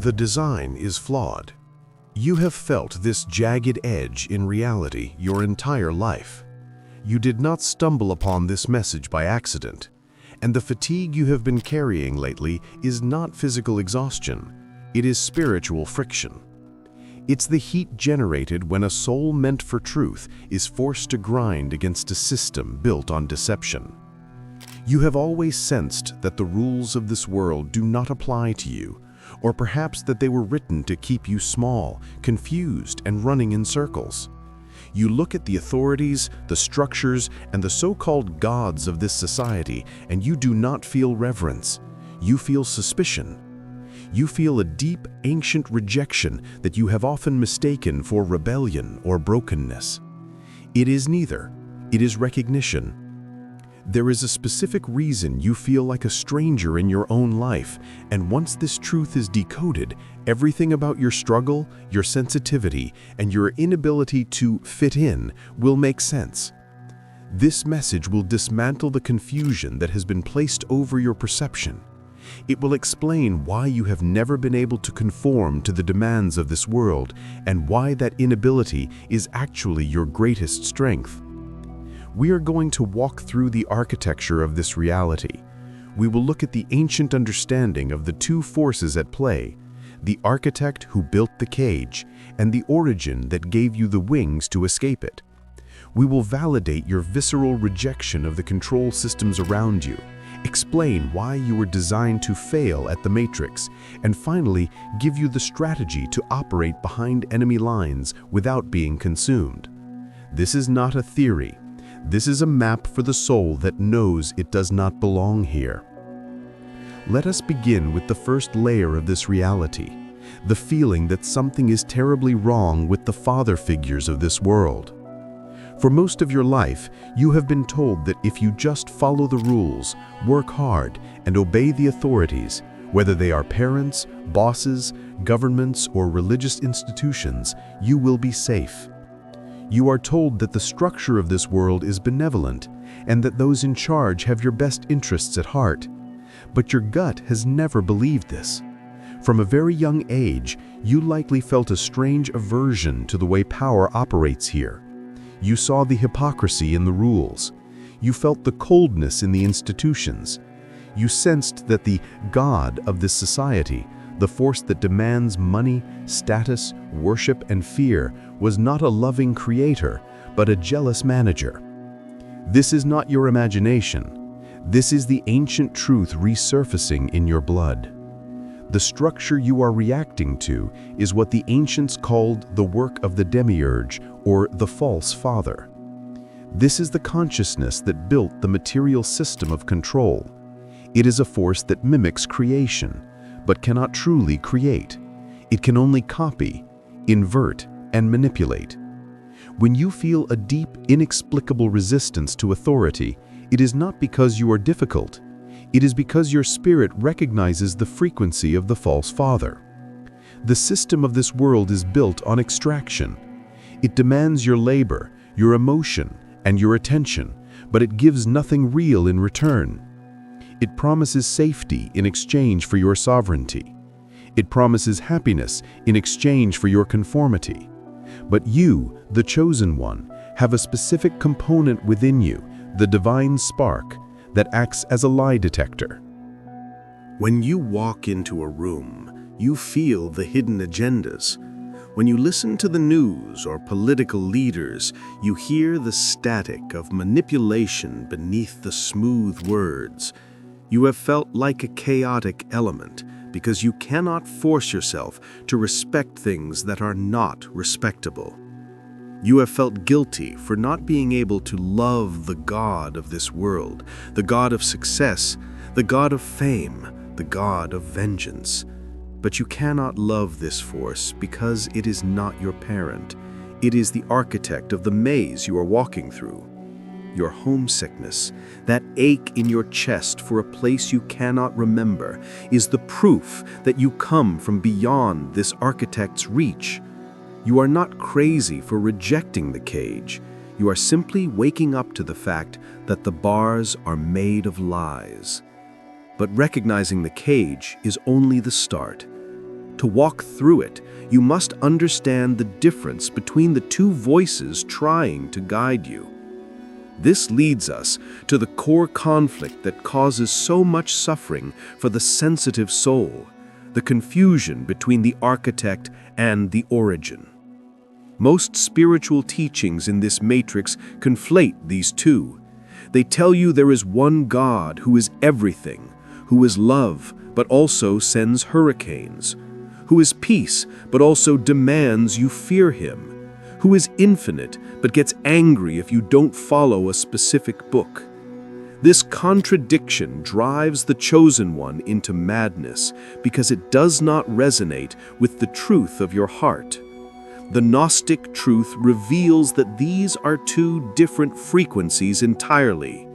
The design is flawed. You have felt this jagged edge in reality your entire life. You did not stumble upon this message by accident, and the fatigue you have been carrying lately is not physical exhaustion, it is spiritual friction. It's the heat generated when a soul meant for truth is forced to grind against a system built on deception. You have always sensed that the rules of this world do not apply to you, or perhaps that they were written to keep you small, confused, and running in circles. You look at the authorities, the structures, and the so-called gods of this society, and you do not feel reverence. You feel suspicion. You feel a deep, ancient rejection that you have often mistaken for rebellion or brokenness. It is neither. It is recognition. There is a specific reason you feel like a stranger in your own life, and once this truth is decoded, everything about your struggle, your sensitivity, and your inability to fit in will make sense. This message will dismantle the confusion that has been placed over your perception. It will explain why you have never been able to conform to the demands of this world, and why that inability is actually your greatest strength. We are going to walk through the architecture of this reality. We will look at the ancient understanding of the two forces at play, the architect who built the cage, and the origin that gave you the wings to escape it. We will validate your visceral rejection of the control systems around you, explain why you were designed to fail at the matrix, and finally give you the strategy to operate behind enemy lines without being consumed. This is not a theory. This is a map for the soul that knows it does not belong here. Let us begin with the first layer of this reality, the feeling that something is terribly wrong with the father figures of this world. For most of your life, you have been told that if you just follow the rules, work hard, and obey the authorities, whether they are parents, bosses, governments, or religious institutions, you will be safe. You are told that the structure of this world is benevolent, and that those in charge have your best interests at heart. But your gut has never believed this. From a very young age, you likely felt a strange aversion to the way power operates here. You saw the hypocrisy in the rules. You felt the coldness in the institutions. You sensed that the God of this society, the force that demands money, status, worship, and fear, was not a loving creator, but a jealous manager. This is not your imagination. This is the ancient truth resurfacing in your blood. The structure you are reacting to is what the ancients called the work of the Demiurge, or the false father. This is the consciousness that built the material system of control. It is a force that mimics creation, but cannot truly create. It can only copy, invert, and manipulate. When you feel a deep, inexplicable resistance to authority, it is not because you are difficult. It is because your spirit recognizes the frequency of the false father. The system of this world is built on extraction. It demands your labor, your emotion, and your attention, but it gives nothing real in return. It promises safety in exchange for your sovereignty. It promises happiness in exchange for your conformity. But you, the chosen one, have a specific component within you, the divine spark, that acts as a lie detector. When you walk into a room, you feel the hidden agendas. When you listen to the news or political leaders, you hear the static of manipulation beneath the smooth words. You have felt like a chaotic element because you cannot force yourself to respect things that are not respectable. You have felt guilty for not being able to love the God of this world, the God of success, the God of fame, the God of vengeance. But you cannot love this force because it is not your parent. It is the architect of the maze you are walking through. Your homesickness, that ache in your chest for a place you cannot remember, is the proof that you come from beyond this architect's reach. You are not crazy for rejecting the cage. You are simply waking up to the fact that the bars are made of lies. But recognizing the cage is only the start. To walk through it, you must understand the difference between the two voices trying to guide you. This leads us to the core conflict that causes so much suffering for the sensitive soul, the confusion between the architect and the origin. Most spiritual teachings in this matrix conflate these two. They tell you there is one God who is everything, who is love, but also sends hurricanes, who is peace, but also demands you fear him, who is infinite, but gets angry if you don't follow a specific book. This contradiction drives the chosen one into madness because it does not resonate with the truth of your heart. The Gnostic truth reveals that these are two different frequencies entirely.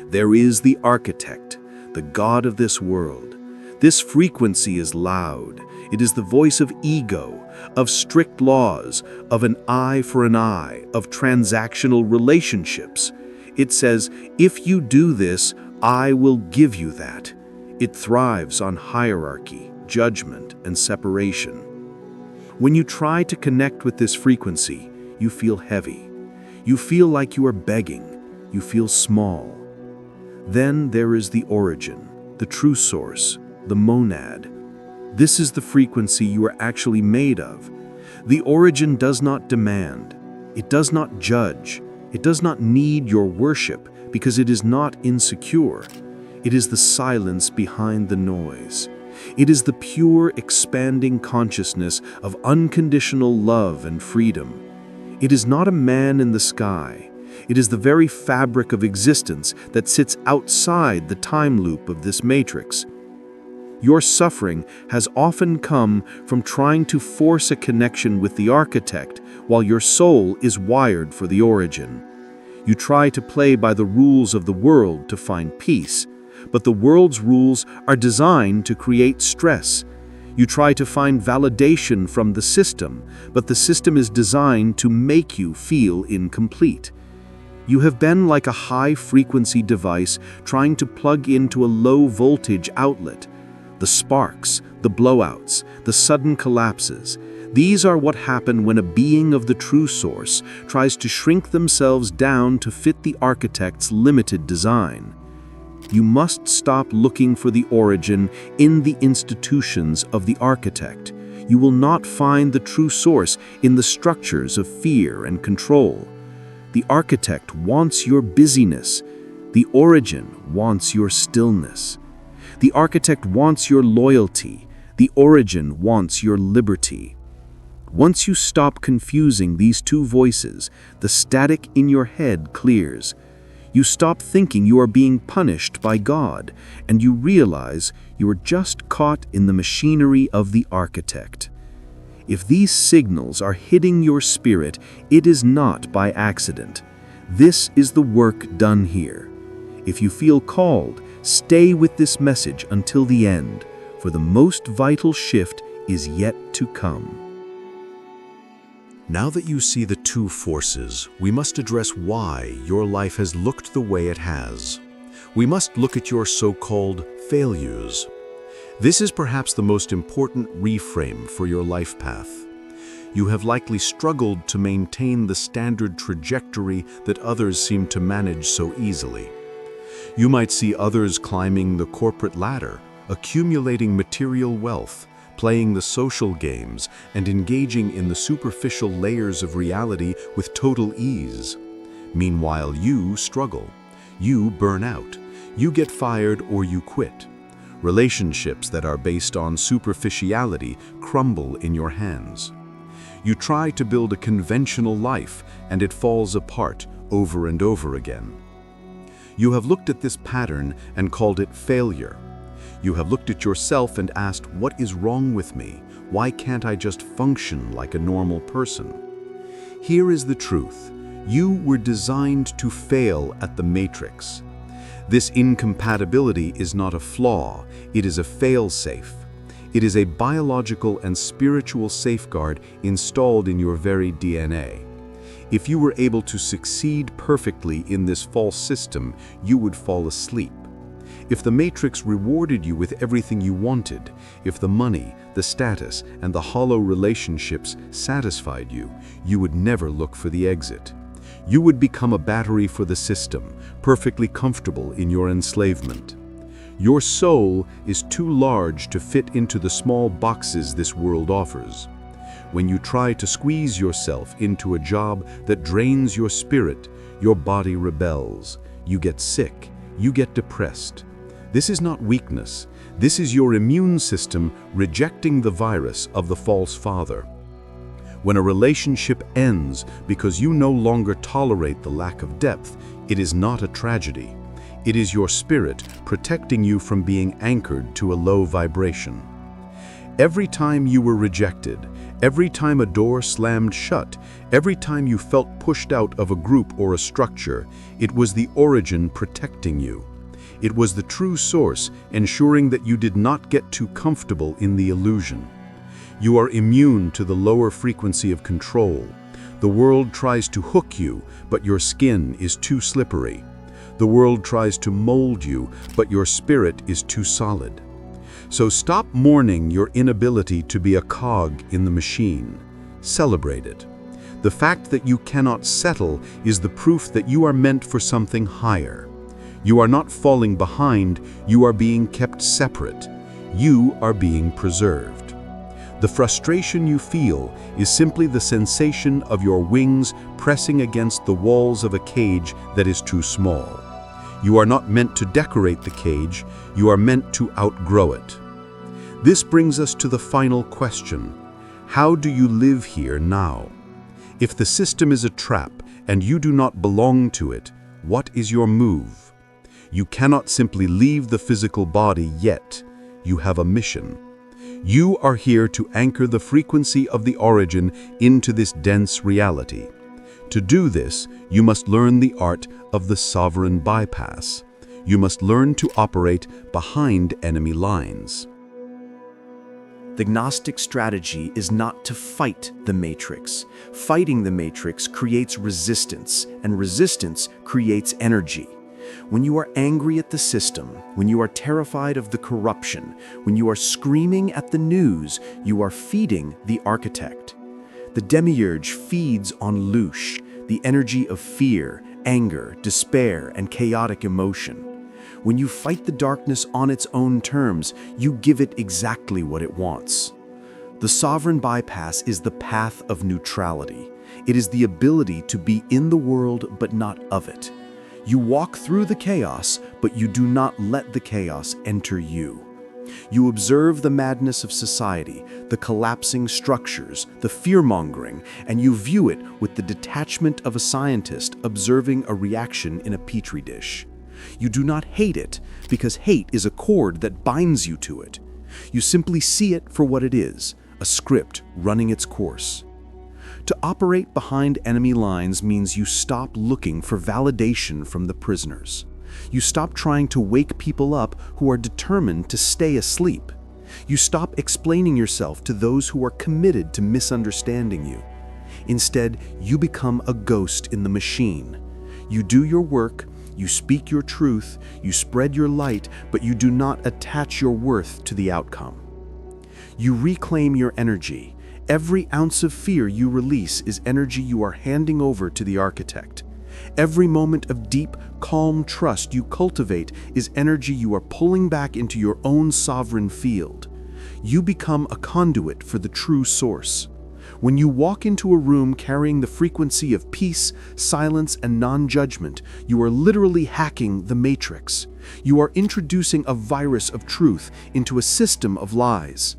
There is the architect, the God of this world. This frequency is loud. It is the voice of ego, of strict laws, of an eye for an eye, of transactional relationships. It says, if you do this, I will give you that. It thrives on hierarchy, judgment, and separation. When you try to connect with this frequency, you feel heavy. You feel like you are begging. You feel small. Then there is the origin, the true source, the monad. This is the frequency you are actually made of. The origin does not demand. It does not judge. It does not need your worship because it is not insecure. It is the silence behind the noise. It is the pure, expanding consciousness of unconditional love and freedom. It is not a man in the sky. It is the very fabric of existence that sits outside the time loop of this matrix. Your suffering has often come from trying to force a connection with the architect while your soul is wired for the origin. You try to play by the rules of the world to find peace, but the world's rules are designed to create stress. You try to find validation from the system, but the system is designed to make you feel incomplete. You have been like a high-frequency device trying to plug into a low-voltage outlet. The sparks, the blowouts, the sudden collapses. These are what happen when a being of the true source tries to shrink themselves down to fit the architect's limited design. You must stop looking for the origin in the institutions of the architect. You will not find the true source in the structures of fear and control. The architect wants your busyness. The origin wants your stillness. The architect wants your loyalty. The origin wants your liberty. Once you stop confusing these two voices, the static in your head clears. You stop thinking you are being punished by God, and you realize you are just caught in the machinery of the architect. If these signals are hitting your spirit, it is not by accident. This is the work done here. If you feel called, stay with this message until the end, for the most vital shift is yet to come. Now that you see the two forces, we must address why your life has looked the way it has. We must look at your so-called failures. This is perhaps the most important reframe for your life path. You have likely struggled to maintain the standard trajectory that others seem to manage so easily. You might see others climbing the corporate ladder, accumulating material wealth, playing the social games, and engaging in the superficial layers of reality with total ease. Meanwhile, you struggle. You burn out. You get fired or you quit. Relationships that are based on superficiality crumble in your hands. You try to build a conventional life, and it falls apart over and over again. You have looked at this pattern and called it failure. You have looked at yourself and asked, what is wrong with me? Why can't I just function like a normal person? Here is the truth. You were designed to fail at the matrix. This incompatibility is not a flaw, it is a failsafe. It is a biological and spiritual safeguard installed in your very DNA. If you were able to succeed perfectly in this false system, you would fall asleep. If the Matrix rewarded you with everything you wanted, if the money, the status, and the hollow relationships satisfied you, you would never look for the exit. You would become a battery for the system, perfectly comfortable in your enslavement. Your soul is too large to fit into the small boxes this world offers. When you try to squeeze yourself into a job that drains your spirit, your body rebels. You get sick. You get depressed. This is not weakness. This is your immune system rejecting the virus of the false father. When a relationship ends because you no longer tolerate the lack of depth, it is not a tragedy. It is your spirit protecting you from being anchored to a low vibration. Every time you were rejected, every time a door slammed shut, every time you felt pushed out of a group or a structure, it was the origin protecting you. It was the true source ensuring that you did not get too comfortable in the illusion. You are immune to the lower frequency of control. The world tries to hook you, but your skin is too slippery. The world tries to mold you, but your spirit is too solid. So stop mourning your inability to be a cog in the machine. Celebrate it. The fact that you cannot settle is the proof that you are meant for something higher. You are not falling behind, you are being kept separate. You are being preserved. The frustration you feel is simply the sensation of your wings pressing against the walls of a cage that is too small. You are not meant to decorate the cage, you are meant to outgrow it. This brings us to the final question. How do you live here now? If the system is a trap and you do not belong to it, what is your move? You cannot simply leave the physical body yet. You have a mission. You are here to anchor the frequency of the origin into this dense reality. To do this, you must learn the art of the sovereign bypass. You must learn to operate behind enemy lines. The Gnostic strategy is not to fight the Matrix. Fighting the Matrix creates resistance, and resistance creates energy. When you are angry at the system, when you are terrified of the corruption, when you are screaming at the news, you are feeding the architect. The Demiurge feeds on Louche, the energy of fear, anger, despair, and chaotic emotion. When you fight the darkness on its own terms, you give it exactly what it wants. The sovereign bypass is the path of neutrality. It is the ability to be in the world but not of it. You walk through the chaos, but you do not let the chaos enter you. You observe the madness of society, the collapsing structures, the fear-mongering, and you view it with the detachment of a scientist observing a reaction in a petri dish. You do not hate it, because hate is a cord that binds you to it. You simply see it for what it is, a script running its course. To operate behind enemy lines means you stop looking for validation from the prisoners. You stop trying to wake people up who are determined to stay asleep. You stop explaining yourself to those who are committed to misunderstanding you. Instead, you become a ghost in the machine. You do your work, you speak your truth, you spread your light, but you do not attach your worth to the outcome. You reclaim your energy. Every ounce of fear you release is energy you are handing over to the architect. Every moment of deep, calm trust you cultivate is energy you are pulling back into your own sovereign field. You become a conduit for the true source. When you walk into a room carrying the frequency of peace, silence, and non-judgment, you are literally hacking the matrix. You are introducing a virus of truth into a system of lies.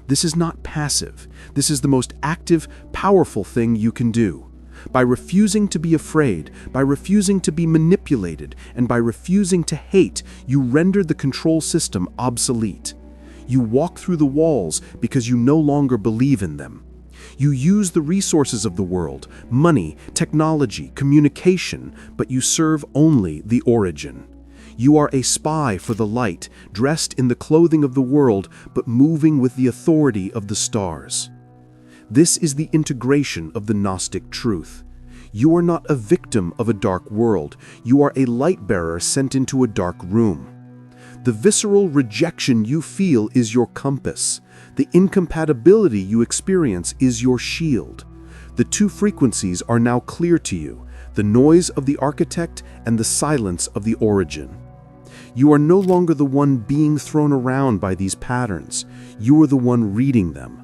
This is not passive. This is the most active, powerful thing you can do. By refusing to be afraid, by refusing to be manipulated, and by refusing to hate, you render the control system obsolete. You walk through the walls because you no longer believe in them. You use the resources of the world, money, technology, communication, but you serve only the origin. You are a spy for the light, dressed in the clothing of the world, but moving with the authority of the stars. This is the integration of the Gnostic truth. You are not a victim of a dark world. You are a light bearer sent into a dark room. The visceral rejection you feel is your compass. The incompatibility you experience is your shield. The two frequencies are now clear to you, the noise of the architect and the silence of the origin. You are no longer the one being thrown around by these patterns. You are the one reading them.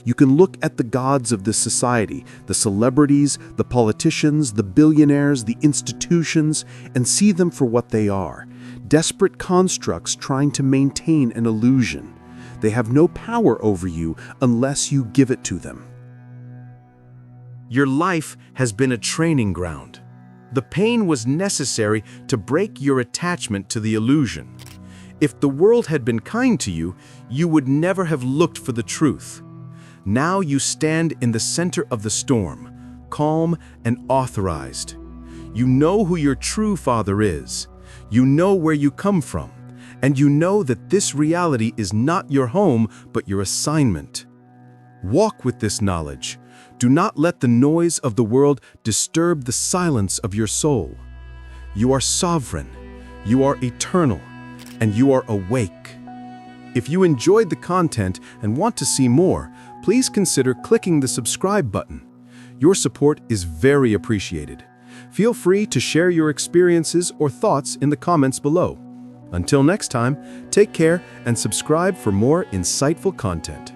You can look at the gods of this society, the celebrities, the politicians, the billionaires, the institutions, and see them for what they are. Desperate constructs trying to maintain an illusion. They have no power over you unless you give it to them. Your life has been a training ground. The pain was necessary to break your attachment to the illusion. If the world had been kind to you, you would never have looked for the truth. Now you stand in the center of the storm, calm and authorized. You know who your true father is. You know where you come from. And you know that this reality is not your home, but your assignment. Walk with this knowledge. Do not let the noise of the world disturb the silence of your soul. You are sovereign, you are eternal, and you are awake. If you enjoyed the content and want to see more, please consider clicking the subscribe button. Your support is very appreciated. Feel free to share your experiences or thoughts in the comments below. Until next time, take care and subscribe for more insightful content.